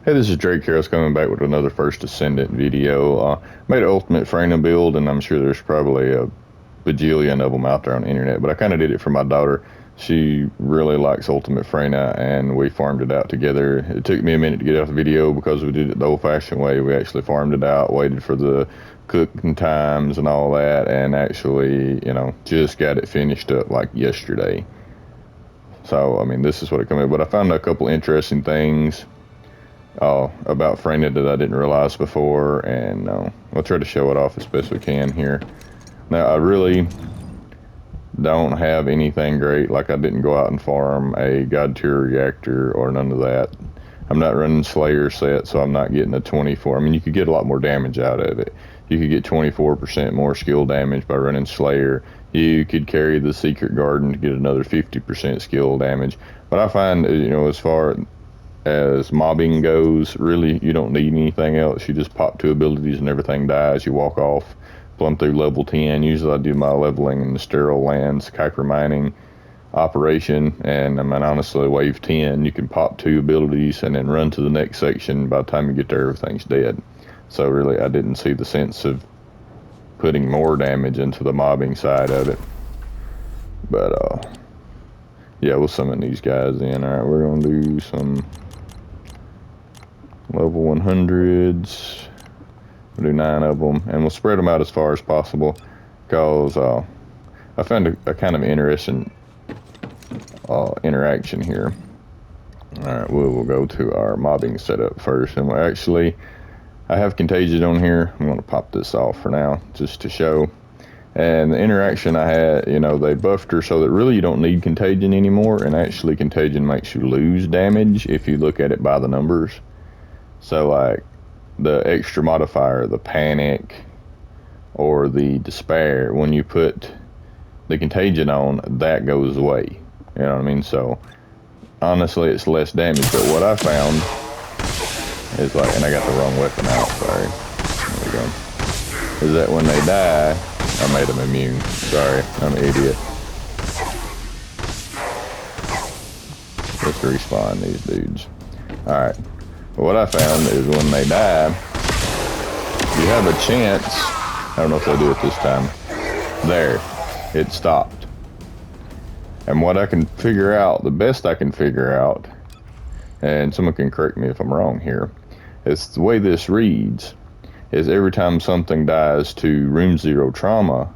Hey, this is Drake here. I was coming back with another First Descendant video. Made an ultimate Freyna build, and I'm sure there's probably a bajillion of them out there on the internet, but I kind of did it for my daughter. She really likes Ultimate Freyna, and we farmed it out together. It took me a minute to get out the video because we did it the old-fashioned way. We actually farmed it out, waited for the cooking times and all that, and actually, just got it finished up like yesterday. So, I mean, this is what it came in. But I found a couple interesting things about Freyna that I didn't realize before, and I'll try to show it off as best we can here. Now, I really don't have anything great. Like, I didn't go out and farm a God tier reactor or none of that. I'm not running Slayer set, so I'm not getting a 24. I mean, you could get a lot more damage out of it. You could get 24% more skill damage by running Slayer. You could carry the Secret Garden to get another 50% skill damage. But I find, as far as mobbing goes, really, you don't need anything else. You just pop two abilities and everything dies. You walk off, plumb through level 10. Usually I do my leveling in the sterile lands, Kuiper mining operation, and I mean, honestly, wave 10, you can pop two abilities and then run to the next section. By the time you get there, everything's dead. So really, I didn't see the sense of putting more damage into the mobbing side of it. But, yeah, we'll summon these guys in. Alright, we're going to do some level 100s. We'll do 9 of them, and we'll spread them out as far as possible, because I found a kind of interesting interaction here. Alright, we'll go to our mobbing setup first, and I have Contagion on here. I'm going to pop this off for now, just to show. And the interaction I had, they buffed her so that really you don't need Contagion anymore, and actually Contagion makes you lose damage if you look at it by the numbers. So, like, the extra modifier, the Panic, or the Despair, when you put the Contagion on, that goes away. You know what I mean? So, honestly, it's less damage, but what I found is, like, and I got the wrong weapon out, sorry. There we go. Is that when they die, I made them immune. Sorry, I'm an idiot. Let's respawn these dudes. Alright. What I found is when they die, you have a chance. I don't know if they'll do it this time. There. It stopped. And what I can figure out, the best I can figure out, and someone can correct me if I'm wrong here, is the way this reads is every time something dies to room 0 trauma,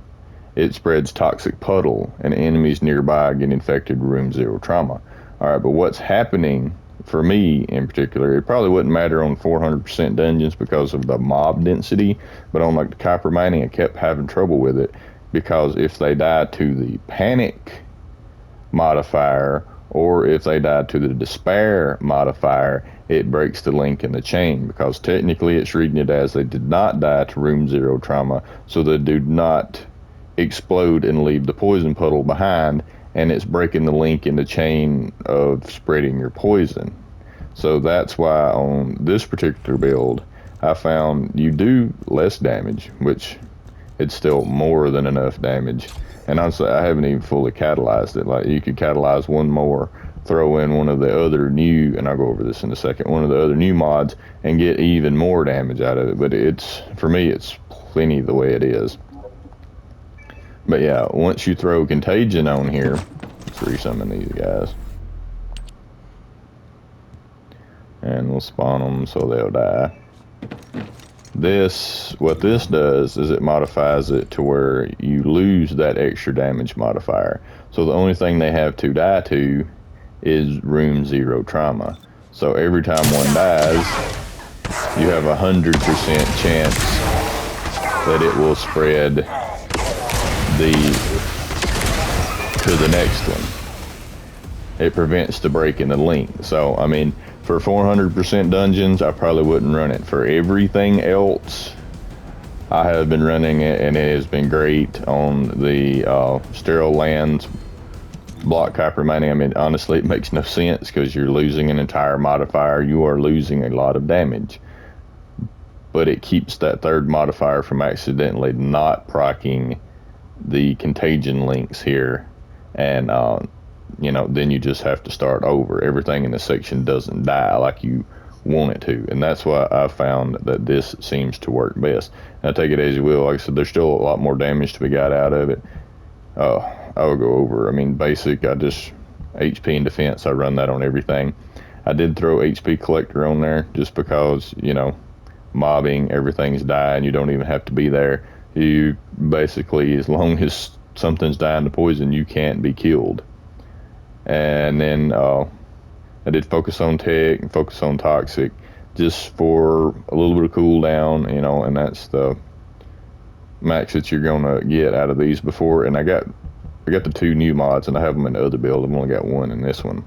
it spreads toxic puddle, and enemies nearby get infected with room 0 trauma. Alright, but what's happening for me in particular, it probably wouldn't matter on 400% dungeons because of the mob density, but on like the Kuiper mining, I kept having trouble with it, because if they die to the Panic modifier, or if they die to the Despair modifier, it breaks the link in the chain, because technically it's reading it as they did not die to room 0 trauma, so they do not explode and leave the poison puddle behind, and it's breaking the link in the chain of spreading your poison. So that's why on this particular build, I found you do less damage, which it's still more than enough damage. And honestly, I haven't even fully catalyzed it. Like, you could catalyze one more, throw in one of the other new, and I'll go over this in a second, one of the other new mods, and get even more damage out of it. But for me, it's plenty the way it is. But yeah, once you throw Contagion on here, let's resummon these guys. And we'll spawn them so they'll die. What this does is it modifies it to where you lose that extra damage modifier. So the only thing they have to die to is room 0 trauma. So every time one dies, you have 100% chance that it will spread to the next one. It prevents the break in the link. So, I mean, for 400% dungeons, I probably wouldn't run it. For everything else, I have been running it, and it has been great on the sterile lands, block Kuiper mining. I mean, honestly, it makes no sense, because you're losing an entire modifier. You are losing a lot of damage. But it keeps that third modifier from accidentally not proccing the Contagion links here, and then you just have to start over. Everything in the section doesn't die like you want it to, and that's why I found that this seems to work best. And I take it as you will. Like I said, there's still a lot more damage to be got out of it. I will go over. I mean, basic, I just HP and defense, I run that on everything. I did throw HP collector on there just because, you know, mobbing, everything's dying, you don't even have to be there. You basically, as long as something's dying to poison, you can't be killed. And then I did focus on tech and focus on toxic just for a little bit of cooldown, you know, and that's the max that you're gonna get out of these before. And I got the 2 new mods, and I have them in the other build. I've only got 1 in this one,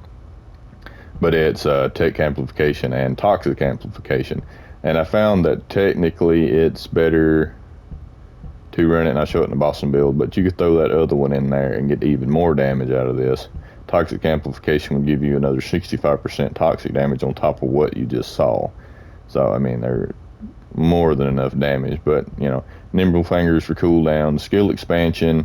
but it's tech amplification and toxic amplification. And I found that technically it's better to run it, and I show it in the Boston build, but you could throw that other one in there and get even more damage out of this. Toxic amplification will give you another 65% toxic damage on top of what you just saw. So I mean, they're more than enough damage. But you know, nimble fingers for cooldown. Skill expansion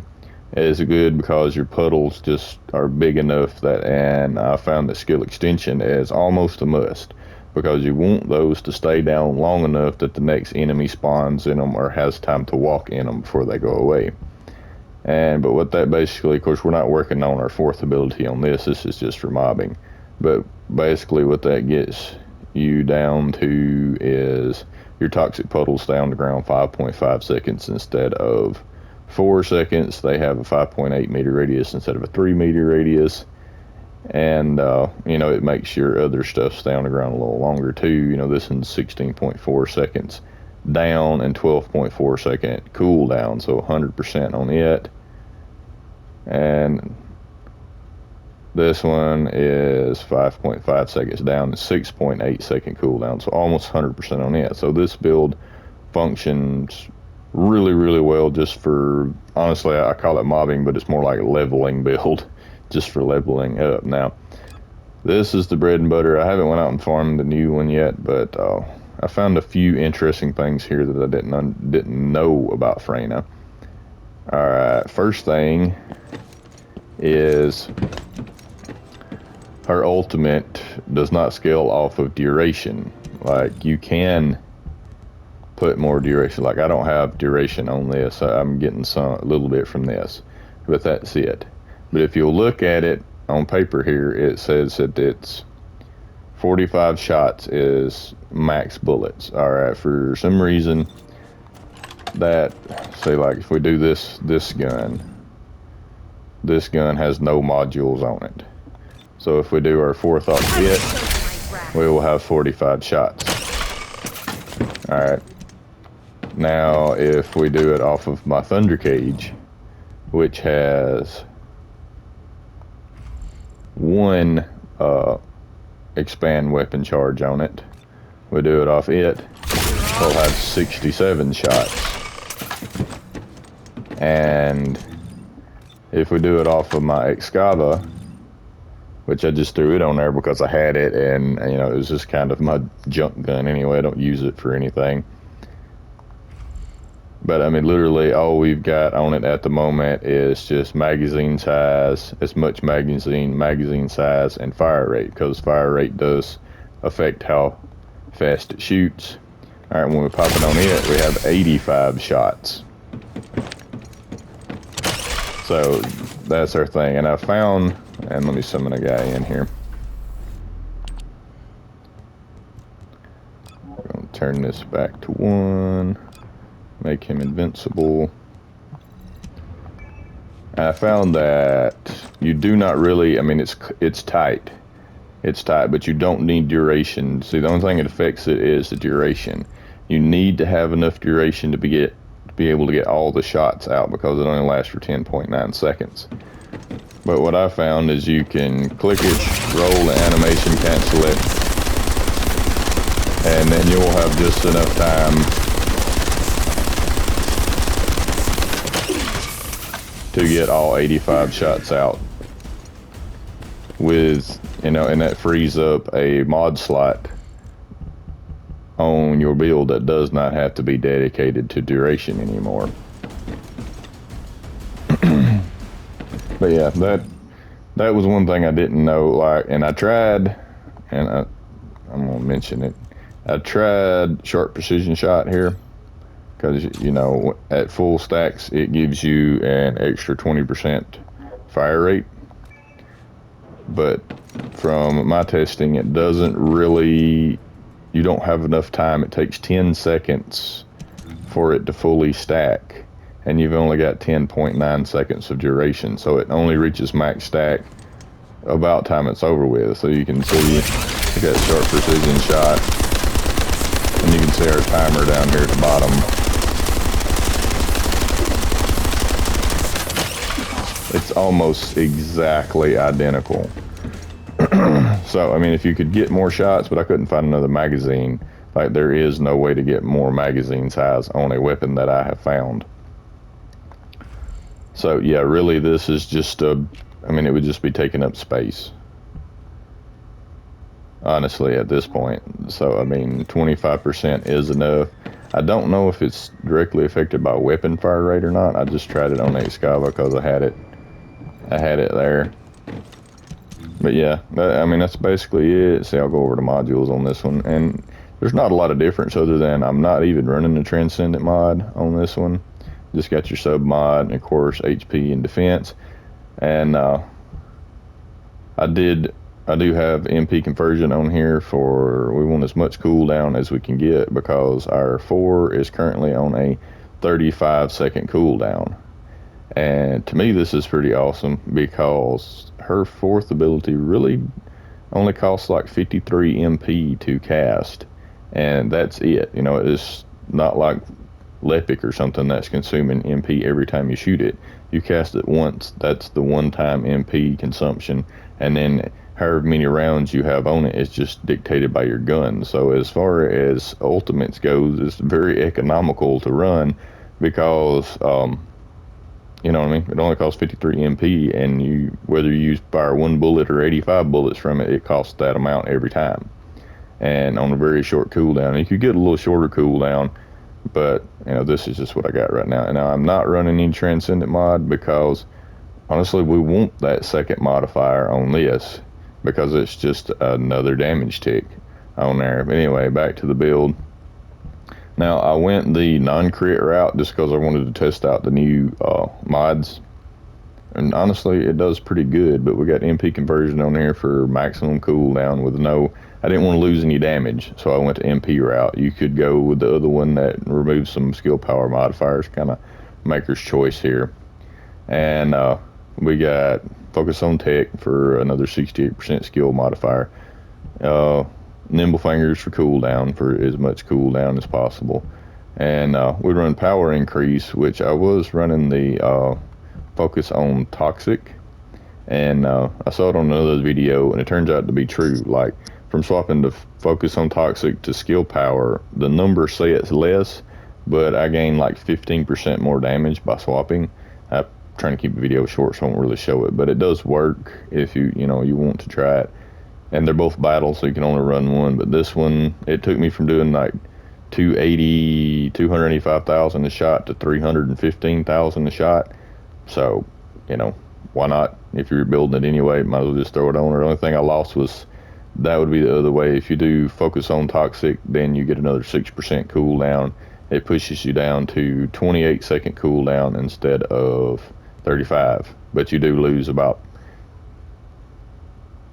is good because your puddles just are big enough that, and I found that skill extension is almost a must, because you want those to stay down long enough that the next enemy spawns in them or has time to walk in them before they go away. But what that basically, of course, we're not working on our 4th ability on this. This is just for mobbing. But basically what that gets you down to is your toxic puddles stay on the ground 5.5 seconds instead of 4 seconds. They have a 5.8 meter radius instead of a 3 meter radius. And, you know, it makes your other stuff stay on the ground a little longer too. You know, this one's 16.4 seconds down and 12.4 second cooldown, so 100% on it. And this one is 5.5 seconds down and 6.8 second cooldown, so almost 100% on it. So this build functions really, really well just for, honestly, I call it mobbing, but it's more like a leveling build, just for leveling up. Now, this is the bread and butter. I haven't went out and farmed the new one yet, but I found a few interesting things here that I didn't know about Freyna. Alright, first thing is her ultimate does not scale off of duration. Like, you can put more duration. Like, I don't have duration on this. I'm getting a little bit from this, but that's it. But if you'll look at it on paper here, it says that it's 45 shots is max bullets. Alright, for some reason that, say like if we do this gun has no modules on it. So if we do our 4th off it, we will have 45 shots. Alright. Now if we do it off of my Thunder Cage, which has 1 expand weapon charge on it, we do it off it, we'll have 67 shots. And if we do it off of my Excava, which I just threw it on there because I had it, and you know, it was just kind of my junk gun anyway. I don't use it for anything. But I mean, literally all we've got on it at the moment is just magazine size, as much magazine size, and fire rate, because fire rate does affect how fast it shoots. Alright, when we pop it on it, we have 85 shots. So that's our thing. And I found, and let me summon a guy in here. We're going to turn this back to 1. Make him invincible. I found that you do not really, I mean, it's tight. It's tight, but you don't need duration. See, the only thing that affects it is the duration. You need to have enough duration to be able to get all the shots out, because it only lasts for 10.9 seconds. But what I found is you can click it, roll the animation, cancel it, and then you'll have just enough time to get all 85 shots out with, you know, and that frees up a mod slot on your build that does not have to be dedicated to duration anymore. But yeah, that was one thing I didn't know, like, and I tried, and I'm gonna mention it. I tried short precision shot here because, you know, at full stacks it gives you an extra 20% fire rate, but from my testing it doesn't really, you don't have enough time. It takes 10 seconds for it to fully stack, and you've only got 10.9 seconds of duration, so it only reaches max stack about time it's over with. So you can see we got short precision shot, and you can see our timer down here at the bottom. It's almost exactly identical. So I mean, if you could get more shots, but I couldn't find another magazine. Like, there is no way to get more magazine size on a weapon that I have found. So yeah, really this is just a, I mean, it would just be taking up space, honestly, at this point. So I mean, 25% is enough. I don't know if it's directly affected by weapon fire rate or not. I just tried it on Excava because I had it there. But yeah, I mean, that's basically it. See, I'll go over the modules on this one, and there's not a lot of difference other than I'm not even running the Transcendent mod on this one. Just got your sub mod and of course HP and defense. And I do have MP conversion on here for, we want as much cooldown as we can get because our 4 is currently on a 35-second cooldown. And to me this is pretty awesome because her 4th ability really only costs like 53 MP to cast, and that's it. You know, it's not like Lepic or something that's consuming MP every time you shoot it. You cast it once, that's the one-time MP consumption, and then however many rounds you have on it is just dictated by your gun. So as far as ultimates goes, it's very economical to run because you know what I mean? It only costs 53 MP, and you, whether you fire 1 bullet or 85 bullets from it, it costs that amount every time. And on a very short cooldown. You could get a little shorter cooldown, but you know, this is just what I got right now. And now I'm not running any Transcendent mod because honestly we want that second modifier on this because it's just another damage tick on there. But anyway, back to the build. Now, I went the non-crit route just because I wanted to test out the new mods. And honestly, it does pretty good, but we got MP conversion on here for maximum cooldown with no, I didn't want to lose any damage, so I went to MP route. You could go with the other one that removes some skill power modifiers, kind of maker's choice here. And we got focus on tech for another 68% skill modifier. Nimble fingers for cooldown, for as much cooldown as possible. And we run power increase, which I was running the focus on toxic, and I saw it on another video, and it turns out to be true. Like, from swapping to focus on toxic to skill power, the number say it's less, but I gain like 15% more damage by swapping. I'm trying to keep the video short, so I won't really show it, but it does work if you want to try it. And they're both battles, so you can only run one. But this one, it took me from doing like 285,000 a shot to 315,000 a shot. So, you know, why not? If you're building it anyway, might as well just throw it on. The only thing I lost was, that would be the other way. If you do focus on toxic, then you get another 6% cooldown. It pushes you down to 28-second cooldown instead of 35. But you do lose about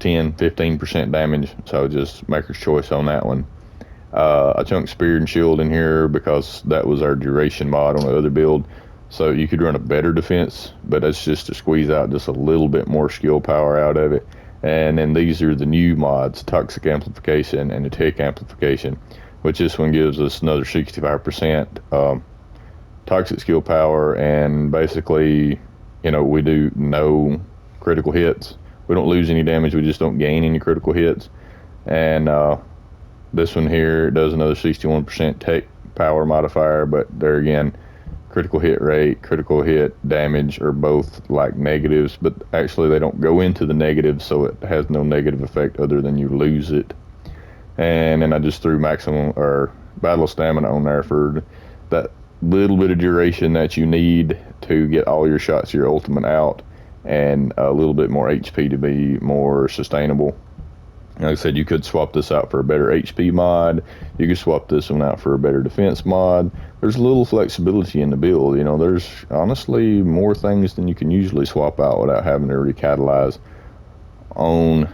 10-15% damage, so just maker's choice on that one. I chunked spear and shield in here because that was our duration mod on the other build, so you could run a better defense, but that's just to squeeze out just a little bit more skill power out of it. And then these are the new mods, toxic amplification and the tech amplification, which this one gives us another 65% toxic skill power, and basically, you know, we do no critical hits. We don't lose any damage, we just don't gain any critical hits. And this one here does another 61% tech power modifier, but there again, critical hit rate, critical hit damage are both like negatives, but actually they don't go into the negatives, so it has no negative effect other than you lose it. And then I just threw maximum or battle stamina on there for that little bit of duration that you need to get all your shots, your ultimate out, and a little bit more HP to be more sustainable. Like I said, you could swap this out for a better HP mod. You could swap this one out for a better defense mod. There's a little flexibility in the build. You know, there's honestly more things than you can usually swap out without having to recatalyze on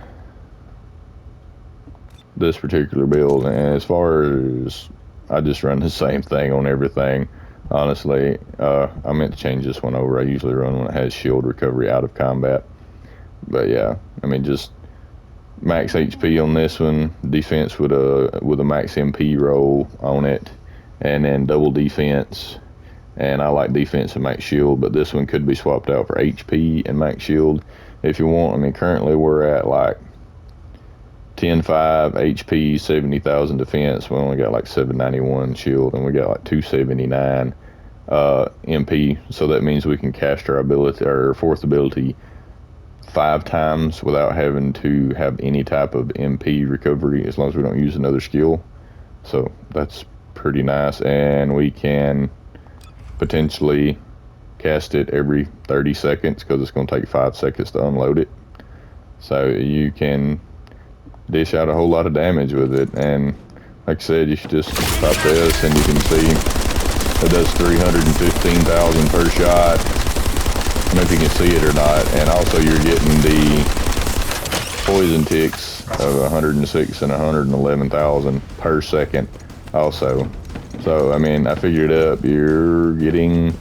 this particular build. And as far as, I just run the same thing on everything. Honestly, I meant to change this one over. I usually run when it has shield recovery out of combat. But yeah, I mean, just max HP on this one, defense with a max MP roll on it, and then double defense. And I like defense and max shield, but this one could be swapped out for HP and max shield if you want. I mean, currently we're at like 10.5 HP, 70,000 defense. We only got like 791 shield, and we got like 279 MP. So that means we can cast our ability, our fourth ability, 5 times without having to have any type of MP recovery, as long as we don't use another skill. So that's pretty nice. And we can potentially cast it every 30 seconds because it's going to take 5 seconds to unload it. So you can dish out a whole lot of damage with it. And like I said, you should just pop this and you can see it does 315,000 per shot. I don't know if you can see it or not. And also you're getting the poison ticks of 106 and 111,000 per second also. So I mean, I figured up, you're getting,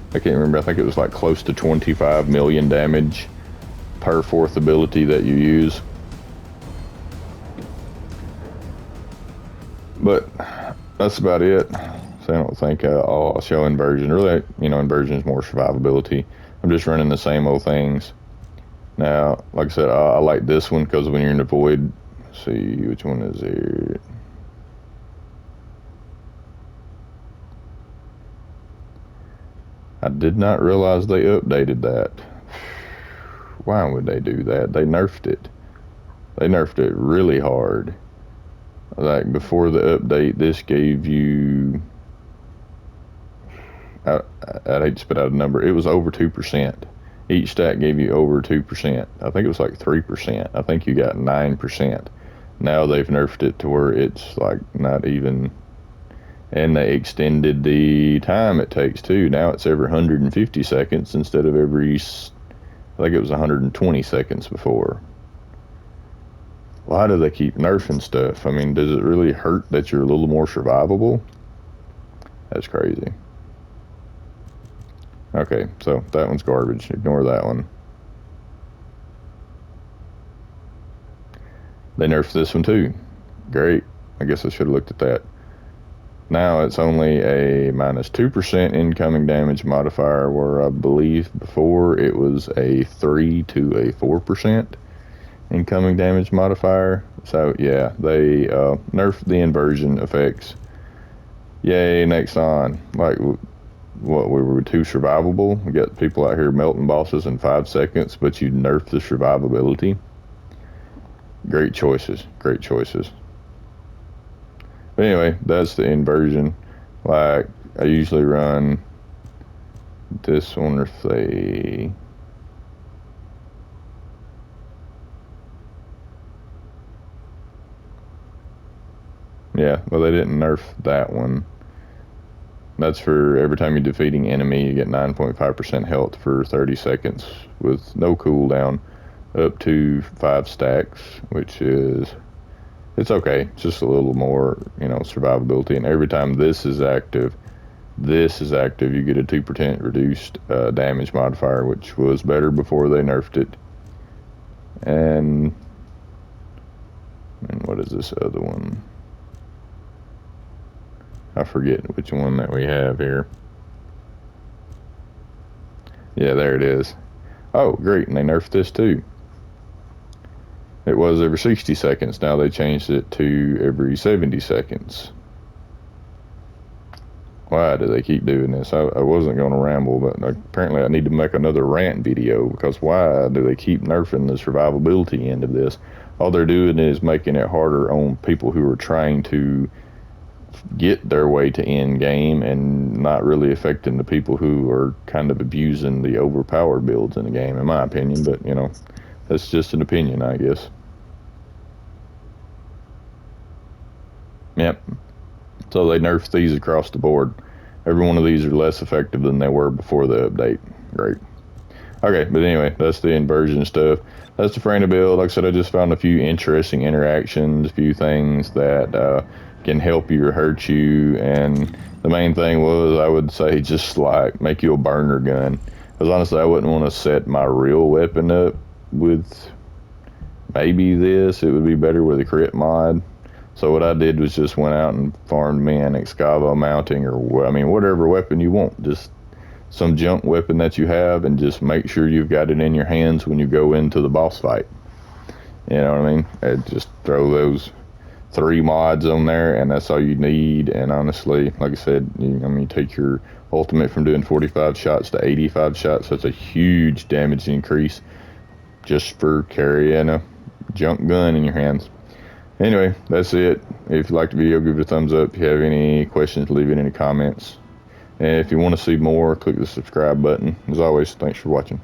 I can't remember, I think it was like close to 25 million damage per fourth ability that you use. But that's about it. So I don't think I'll show inversion. Really, you know, inversion is more survivability. I'm just running the same old things. Now, like I said, I like this one because when you're in the void, let's see, which one is here? I did not realize they updated that. Why would they do that? They nerfed it. They nerfed it really hard. Like before the update, this gave you, I'd hate to spit out a number, it was over 2%. Each stat gave you over 2%. I think it was like 3%. I think you got 9%. Now they've nerfed it to where it's like not even, and they extended the time it takes too. Now it's every 150 seconds instead of every, I think it was 120 seconds before. Why do they keep nerfing stuff? I mean, does it really hurt that you're a little more survivable? That's crazy. Okay, so that one's garbage. Ignore that one. They nerfed this one too. Great. I guess I should have looked at that. Now it's only a minus 2% incoming damage modifier, where I believe before it was a 3 to a 4% incoming damage modifier. So yeah, they nerfed the inversion effects. Yay, next on. Like, what, we were too survivable? We got people out here melting bosses in 5 seconds, but you nerf the survivability. Great choices, great choices. But anyway, that's the inversion. Like, I usually run this one, or say, yeah, well, they didn't nerf that one. That's for every time you're defeating enemy, you get 9.5% health for 30 seconds with no cooldown, up to 5 stacks, which is, it's okay. It's just a little more, you know, survivability. And every time this is active, you get a 2% reduced damage modifier, which was better before they nerfed it. And what is this other one? I forget which one that we have here. Yeah, there it is. Oh, great, and they nerfed this too. It was every 60 seconds. Now they changed it to every 70 seconds. Why do they keep doing this? I wasn't going to ramble, but apparently I need to make another rant video, because why do they keep nerfing the survivability end of this? All they're doing is making it harder on people who are trying to get their way to end game, and not really affecting the people who are kind of abusing the overpowered builds in the game, in my opinion. But you know, that's just an opinion, I guess. Yep. So they nerfed these across the board. Every one of these are less effective than they were before the update. Great. Okay, but anyway, that's the inversion stuff. That's the Freyna build. Like I said, I just found a few interesting interactions, a few things that can help you or hurt you. And the main thing was, I would say, just like make you a burner gun. Because honestly, I wouldn't want to set my real weapon up with maybe this. It would be better with a crit mod. So what I did was just went out and farmed me an Excavo mounting, or I mean, whatever weapon you want. Just some junk weapon that you have, and just make sure you've got it in your hands when you go into the boss fight. You know what I mean? And just throw those 3 mods on there, and that's all you need. And honestly, like I said, you take your ultimate from doing 45 shots to 85 shots. That's a huge damage increase just for carrying a junk gun in your hands. Anyway, that's it. If you liked the video, give it a thumbs up. If you have any questions, leave it in the comments. And if you want to see more, click the subscribe button. As always, thanks for watching.